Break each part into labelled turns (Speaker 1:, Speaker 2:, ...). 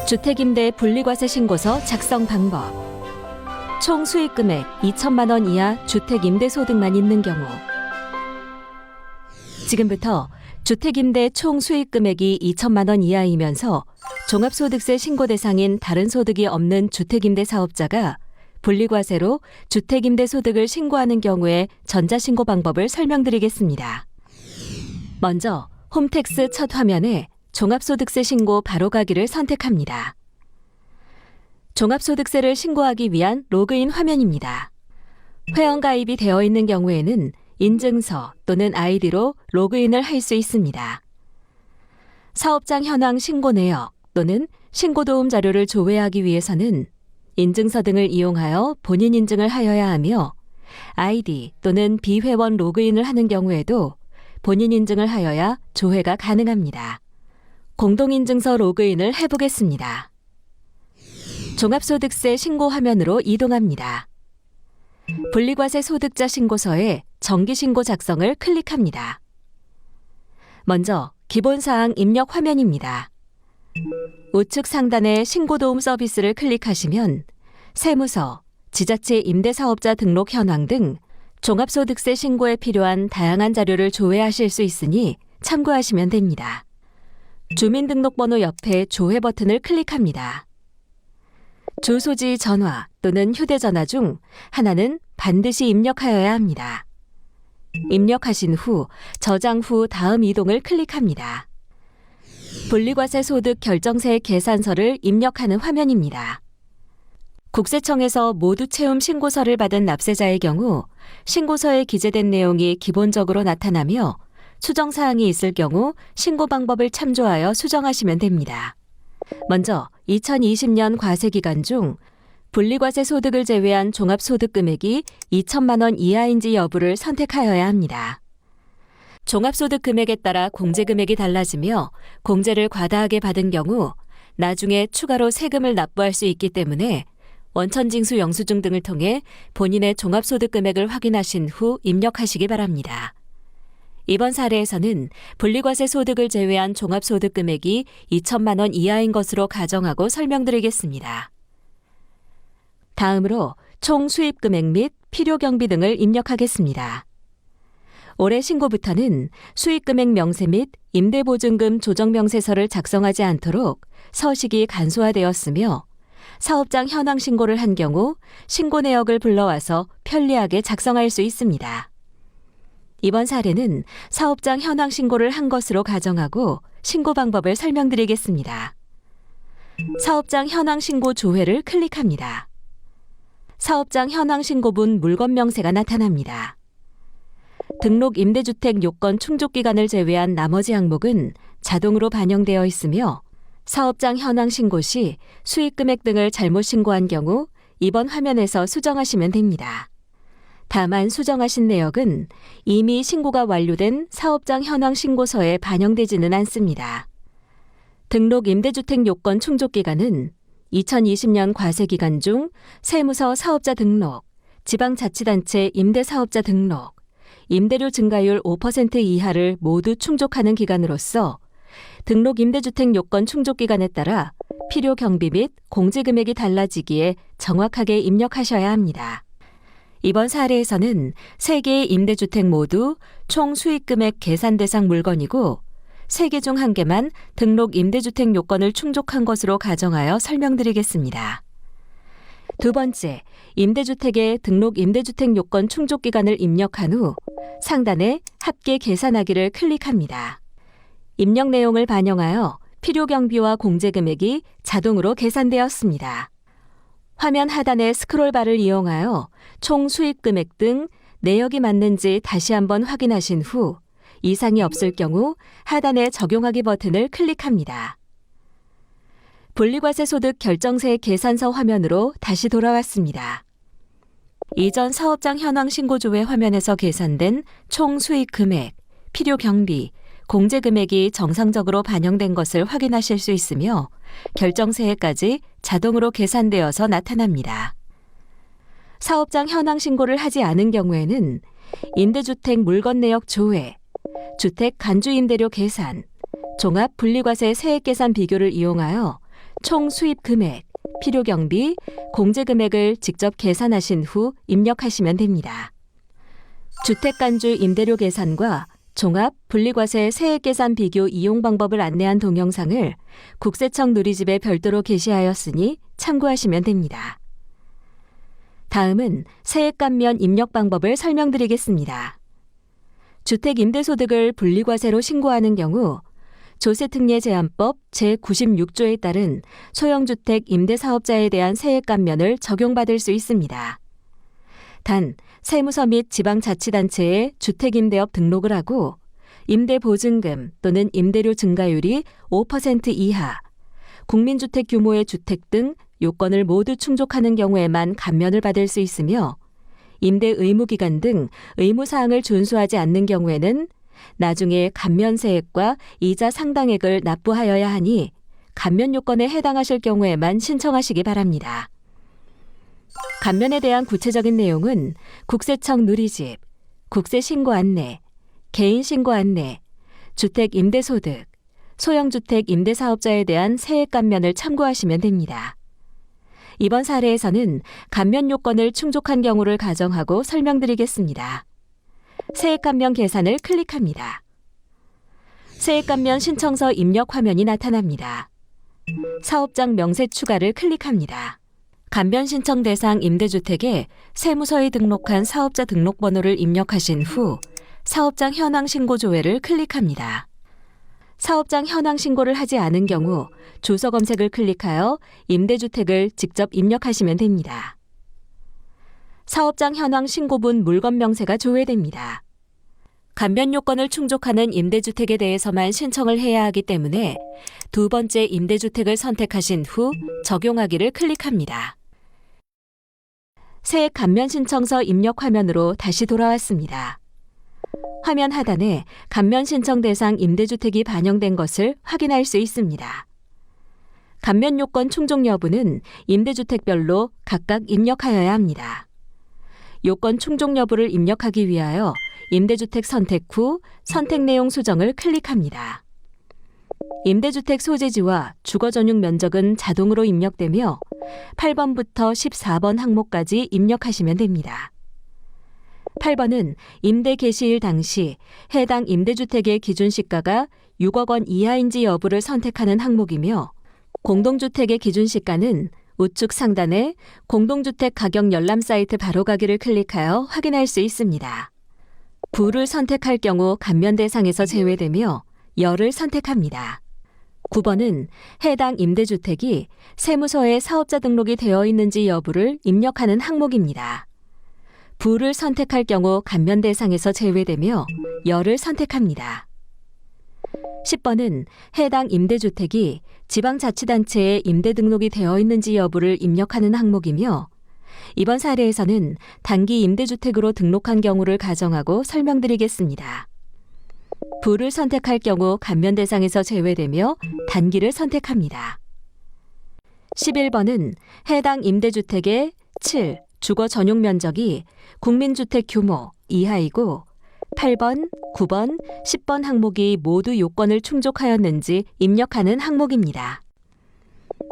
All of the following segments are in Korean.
Speaker 1: 주택임대 분리과세 신고서 작성 방법. 총 수익금액 2천만 원 이하 주택임대소득만 있는 경우. 지금부터 주택임대 총 수익금액이 2천만 원 이하이면서 종합소득세 신고 대상인 다른 소득이 없는 주택임대 사업자가 분리과세로 주택임대소득을 신고하는 경우의 전자신고 방법을 설명드리겠습니다. 먼저 홈택스 첫 화면에 종합소득세 신고 바로가기를 선택합니다. 종합소득세를 신고하기 위한 로그인 화면입니다. 회원가입이 되어 있는 경우에는 인증서 또는 아이디로 로그인을 할 수 있습니다. 사업장 현황 신고 내역 또는 신고도움 자료를 조회하기 위해서는 인증서 등을 이용하여 본인 인증을 하여야 하며 아이디 또는 비회원 로그인을 하는 경우에도 본인 인증을 하여야 조회가 가능합니다. 공동인증서 로그인을 해보겠습니다. 종합소득세 신고 화면으로 이동합니다. 분리과세 소득자 신고서에 정기신고 작성을 클릭합니다. 먼저 기본사항 입력 화면입니다. 우측 상단의 신고도움 서비스를 클릭하시면 세무서, 지자체 임대사업자 등록 현황 등 종합소득세 신고에 필요한 다양한 자료를 조회하실 수 있으니 참고하시면 됩니다. 주민등록번호 옆에 조회 버튼을 클릭합니다. 주소지 전화 또는 휴대전화 중 하나는 반드시 입력하여야 합니다. 입력하신 후 저장 후 다음 이동을 클릭합니다. 분리과세 소득 결정세 계산서를 입력하는 화면입니다. 국세청에서 모두 채움 신고서를 받은 납세자의 경우 신고서에 기재된 내용이 기본적으로 나타나며 수정사항이 있을 경우 신고 방법을 참조하여 수정하시면 됩니다. 먼저 2020년 과세기간 중 분리과세 소득을 제외한 종합소득금액이 2천만 원 이하인지 여부를 선택하여야 합니다. 종합소득 금액에 따라 공제금액이 달라지며 공제를 과다하게 받은 경우 나중에 추가로 세금을 납부할 수 있기 때문에 원천징수 영수증 등을 통해 본인의 종합소득 금액을 확인하신 후 입력하시기 바랍니다. 이번 사례에서는 분리과세 소득을 제외한 종합소득 금액이 2천만 원 이하인 것으로 가정하고 설명드리겠습니다. 다음으로 총 수입금액 및 필요경비 등을 입력하겠습니다. 올해 신고부터는 수익금액 명세 및 임대보증금 조정명세서를 작성하지 않도록 서식이 간소화되었으며 사업장 현황 신고를 한 경우 신고 내역을 불러와서 편리하게 작성할 수 있습니다. 이번 사례는 사업장 현황 신고를 한 것으로 가정하고 신고 방법을 설명드리겠습니다. 사업장 현황 신고 조회를 클릭합니다. 사업장 현황 신고분 물건 명세가 나타납니다. 등록 임대주택 요건 충족 기간을 제외한 나머지 항목은 자동으로 반영되어 있으며 사업장 현황 신고 시 수익금액 등을 잘못 신고한 경우 이번 화면에서 수정하시면 됩니다. 다만 수정하신 내역은 이미 신고가 완료된 사업장 현황 신고서에 반영되지는 않습니다. 등록 임대주택 요건 충족 기간은 2020년 과세기간 중 세무서 사업자 등록, 지방자치단체 임대사업자 등록, 임대료 증가율 5% 이하를 모두 충족하는 기간으로서 등록 임대주택 요건 충족 기간에 따라 필요 경비 및 공제금액이 달라지기에 정확하게 입력하셔야 합니다. 이번 사례에서는 3개의 임대주택 모두 총 수익금액 계산 대상 물건이고 3개 중 1개만 등록 임대주택 요건을 충족한 것으로 가정하여 설명드리겠습니다. 두 번째, 임대주택의 등록 임대주택 요건 충족 기간을 입력한 후 상단에 합계 계산하기를 클릭합니다. 입력 내용을 반영하여 필요 경비와 공제금액이 자동으로 계산되었습니다. 화면 하단의 스크롤바를 이용하여 총 수익금액 등 내역이 맞는지 다시 한번 확인하신 후 이상이 없을 경우 하단의 적용하기 버튼을 클릭합니다. 분리과세 소득 결정세 계산서 화면으로 다시 돌아왔습니다. 이전 사업장 현황 신고조회 화면에서 계산된 총 수익 금액, 필요 경비, 공제 금액이 정상적으로 반영된 것을 확인하실 수 있으며 결정세에까지 자동으로 계산되어서 나타납니다. 사업장 현황 신고를 하지 않은 경우에는 임대주택 물건 내역 조회, 주택 간주임대료 계산, 종합 분리과세 세액 계산 비교를 이용하여 총 수입 금액, 필요 경비, 공제 금액을 직접 계산하신 후 입력하시면 됩니다. 주택간주 임대료 계산과 종합 분리과세 세액 계산 비교 이용 방법을 안내한 동영상을 국세청 누리집에 별도로 게시하였으니 참고하시면 됩니다. 다음은 세액 감면 입력 방법을 설명드리겠습니다. 주택 임대소득을 분리과세로 신고하는 경우 조세특례제한법 제96조에 따른 소형주택 임대사업자에 대한 세액 감면을 적용받을 수 있습니다. 단, 세무서 및 지방자치단체에 주택임대업 등록을 하고 임대보증금 또는 임대료 증가율이 5% 이하, 국민주택 규모의 주택 등 요건을 모두 충족하는 경우에만 감면을 받을 수 있으며 임대 의무기간 등 의무사항을 준수하지 않는 경우에는 나중에 감면세액과 이자 상당액을 납부하여야 하니 감면 요건에 해당하실 경우에만 신청하시기 바랍니다. 감면에 대한 구체적인 내용은 국세청 누리집, 국세신고 안내, 개인신고 안내, 주택 임대소득, 소형주택 임대사업자에 대한 세액 감면을 참고하시면 됩니다. 이번 사례에서는 감면 요건을 충족한 경우를 가정하고 설명드리겠습니다. 세액 감면 계산을 클릭합니다. 세액 감면 신청서 입력 화면이 나타납니다. 사업장 명세 추가를 클릭합니다. 감면 신청 대상 임대주택에 세무서에 등록한 사업자 등록번호를 입력하신 후 사업장 현황 신고 조회를 클릭합니다. 사업장 현황 신고를 하지 않은 경우 주소 검색을 클릭하여 임대주택을 직접 입력하시면 됩니다. 사업장 현황 신고분 물건 명세가 조회됩니다. 감면 요건을 충족하는 임대주택에 대해서만 신청을 해야 하기 때문에 두 번째 임대주택을 선택하신 후 적용하기를 클릭합니다. 세액 감면 신청서 입력 화면으로 다시 돌아왔습니다. 화면 하단에 감면 신청 대상 임대주택이 반영된 것을 확인할 수 있습니다. 감면 요건 충족 여부는 임대주택별로 각각 입력하여야 합니다. 요건 충족 여부를 입력하기 위하여 임대주택 선택 후 선택 내용 수정을 클릭합니다. 임대주택 소재지와 주거 전용 면적은 자동으로 입력되며 8번부터 14번 항목까지 입력하시면 됩니다. 8번은 임대 개시일 당시 해당 임대주택의 기준 시가가 6억 원 이하인지 여부를 선택하는 항목이며 공동주택의 기준 시가는 우측 상단에 공동주택 가격 열람 사이트 바로가기를 클릭하여 확인할 수 있습니다. 부를 선택할 경우 감면 대상에서 제외되며 열을 선택합니다. 9번은 해당 임대주택이 세무서에 사업자 등록이 되어 있는지 여부를 입력하는 항목입니다. 부를 선택할 경우 감면 대상에서 제외되며 열을 선택합니다. 10번은 해당 임대주택이 지방자치단체에 임대 등록이 되어 있는지 여부를 입력하는 항목이며 이번 사례에서는 단기 임대주택으로 등록한 경우를 가정하고 설명드리겠습니다. 부를 선택할 경우 감면 대상에서 제외되며 단기를 선택합니다. 11번은 해당 임대주택의 7. 주거 전용 면적이 국민주택 규모 이하이고 8번, 9번, 10번 항목이 모두 요건을 충족하였는지 입력하는 항목입니다.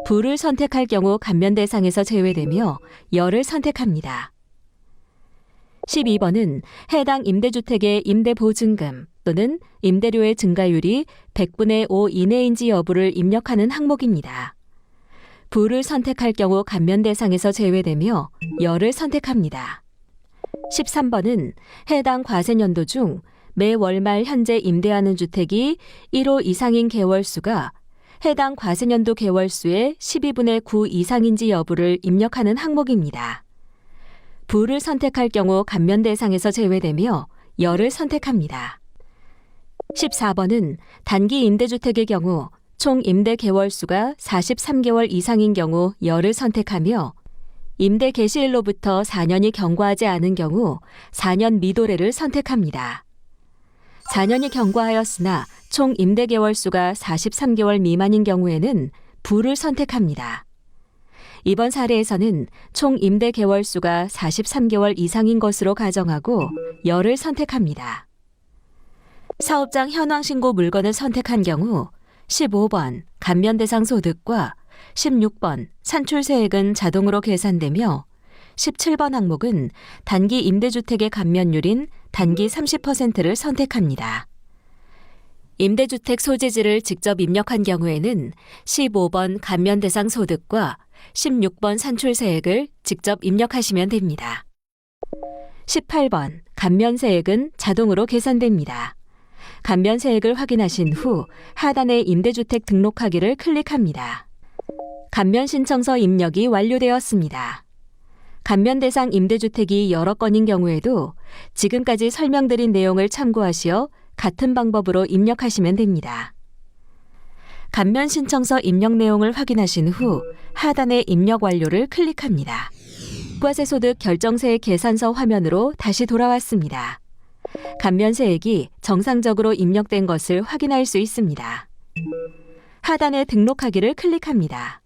Speaker 1: 부를 선택할 경우 감면 대상에서 제외되며 열을 선택합니다. 12번은 해당 임대주택의 임대보증금 또는 임대료의 증가율이 100분의 5 이내인지 여부를 입력하는 항목입니다. 부를 선택할 경우 감면 대상에서 제외되며 열을 선택합니다. 13번은 해당 과세년도 중 매 월말 현재 임대하는 주택이 1호 이상인 개월수가 해당 과세년도 개월수의 12분의 9 이상인지 여부를 입력하는 항목입니다. 부를 선택할 경우 감면 대상에서 제외되며 열을 선택합니다. 14번은 단기 임대주택의 경우 총 임대 개월수가 43개월 이상인 경우 열을 선택하며 임대 개시일로부터 4년이 경과하지 않은 경우 4년 미도래를 선택합니다. 4년이 경과하였으나 총 임대 개월수가 43개월 미만인 경우에는 부를 선택합니다. 이번 사례에서는 총 임대 개월수가 43개월 이상인 것으로 가정하고 열을 선택합니다. 사업장 현황 신고 물건을 선택한 경우 15번 감면 대상 소득과 16번 산출세액은 자동으로 계산되며 17번 항목은 단기 임대주택의 감면율인 단기 30%를 선택합니다. 임대주택 소재지를 직접 입력한 경우에는 15번 감면 대상 소득과 16번 산출세액을 직접 입력하시면 됩니다. 18번 감면세액은 자동으로 계산됩니다. 감면세액을 확인하신 후 하단의 임대주택 등록하기를 클릭합니다. 감면신청서 입력이 완료되었습니다. 감면 대상 임대주택이 여러 건인 경우에도 지금까지 설명드린 내용을 참고하시어 같은 방법으로 입력하시면 됩니다. 감면 신청서 입력 내용을 확인하신 후 하단의 입력 완료를 클릭합니다. 부가세소득 결정세액 계산서 화면으로 다시 돌아왔습니다. 감면세액이 정상적으로 입력된 것을 확인할 수 있습니다. 하단의 등록하기를 클릭합니다.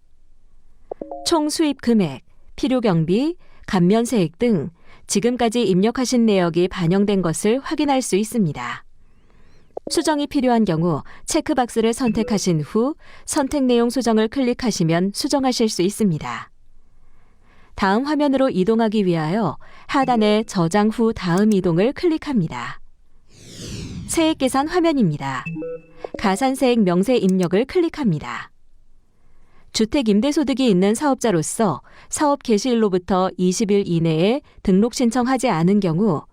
Speaker 1: 총 수입 금액, 필요경비, 감면세액 등 지금까지 입력하신 내역이 반영된 것을 확인할 수 있습니다. 수정이 필요한 경우 체크박스를 선택하신 후 선택 내용 수정을 클릭하시면 수정하실 수 있습니다. 다음 화면으로 이동하기 위하여 하단의 저장 후 다음 이동을 클릭합니다. 세액계산 화면입니다. 가산세액 명세 입력을 클릭합니다. 주택임대소득이 있는 사업자로서 사업 개시일로부터 20일 이내에 등록 신청하지 않은 경우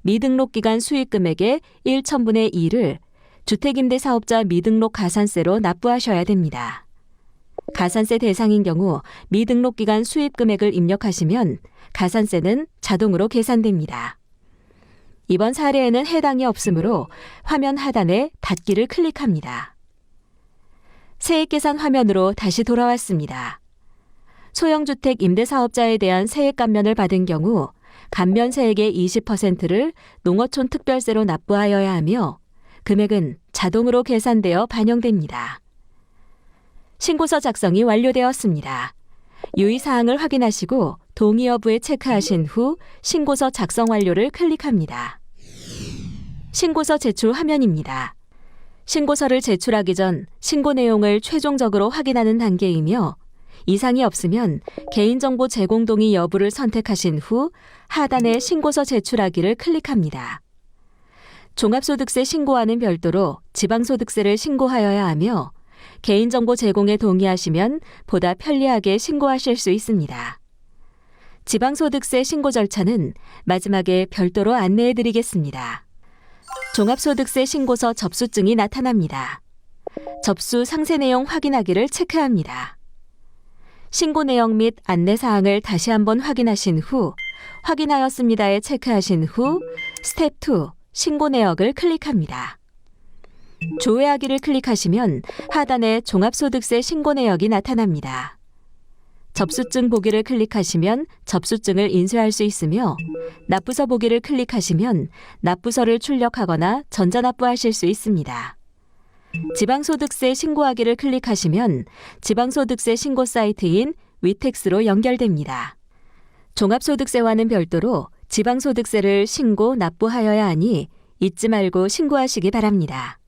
Speaker 1: 미등록기간 수익금액의 1,000분의 1을 주택임대사업자 미등록 가산세로 납부하셔야 됩니다. 가산세 대상인 경우 미등록기간 수입금액을 입력하시면 가산세는 자동으로 계산됩니다. 이번 사례에는 해당이 없으므로 화면 하단에 닫기를 클릭합니다. 세액계산 화면으로 다시 돌아왔습니다. 소형주택 임대사업자에 대한 세액 감면을 받은 경우 감면세액의 20%를 농어촌 특별세로 납부하여야 하며 금액은 자동으로 계산되어 반영됩니다. 신고서 작성이 완료되었습니다. 유의사항을 확인하시고 동의 여부에 체크하신 후 신고서 작성 완료를 클릭합니다. 신고서 제출 화면입니다. 신고서를 제출하기 전 신고 내용을 최종적으로 확인하는 단계이며 이상이 없으면 개인정보 제공 동의 여부를 선택하신 후 하단의 신고서 제출하기를 클릭합니다. 종합소득세 신고와는 별도로 지방소득세를 신고하여야 하며 개인정보 제공에 동의하시면 보다 편리하게 신고하실 수 있습니다. 지방소득세 신고 절차는 마지막에 별도로 안내해 드리겠습니다. 종합소득세 신고서 접수증이 나타납니다. 접수 상세 내용 확인하기를 체크합니다. 신고 내용 및 안내사항을 다시 한번 확인하신 후 확인하였습니다에 체크하신 후 스텝 2 신고 내역을 클릭합니다. 조회하기를 클릭하시면 하단에 종합소득세 신고 내역이 나타납니다. 접수증 보기를 클릭하시면 접수증을 인쇄할 수 있으며 납부서 보기를 클릭하시면 납부서를 출력하거나 전자납부하실 수 있습니다. 지방소득세 신고하기를 클릭하시면 지방소득세 신고 사이트인 위텍스로 연결됩니다. 종합소득세와는 별도로 지방소득세를 신고 납부하여야 하니 잊지 말고 신고하시기 바랍니다.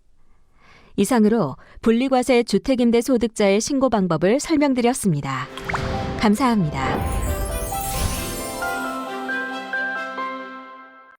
Speaker 1: 이상으로 분리과세 주택임대 소득자의 신고 방법을 설명드렸습니다. 감사합니다.